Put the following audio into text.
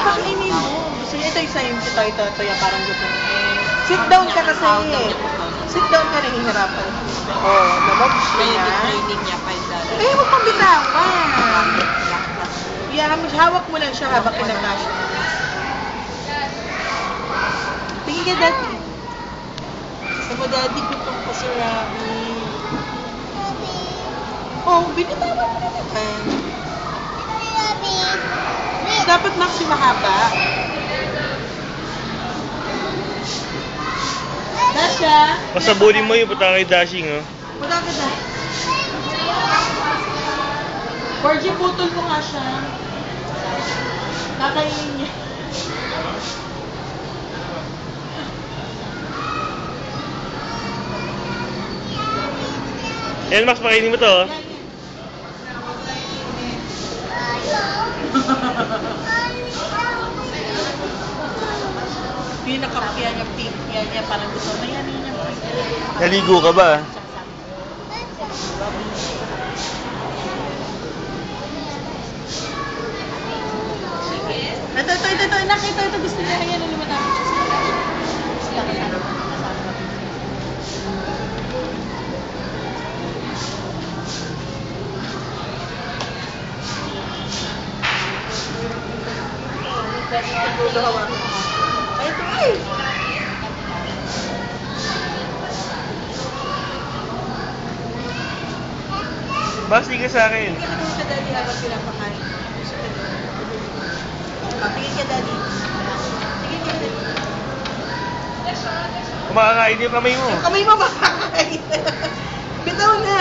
pakainin mo. Gusto niya ito isa yung ito yung parang gusto. Sit down ka kasi eh. Sit down ka, nahihirapan. Oh, namabs ka May na. training niya $5. Eh, huwag pang bitawan. Hawak mo lang siya habang kinakasya. Tingin ka, Daddy. Sa mo, Daddy, gutom pa si Rami. Oh, binitawan mo na naman. Dapat maxi mahaba. Dasha? Pasabulin mo yung patangay dashing, oh. Punta ka na. Borgie, putol mo nga siya. Kakainin niya. Yan, Max, pakainin mo to, oh. Pinakapya niya, pink niya, parang gusto na yan. Naligo ka ba? Ito, nakita ito, gusto niya yan, lumatapit siya sila. Sila kasama. Ay, ito, ay! Max, di ka sa akin. Tingin ka Daddy, habang pinapakain. Tingin ka, Daddy. Tingin ka, Daddy. Kumakain yung kamay mo. Yung kamay mo makakain. Bitaw na.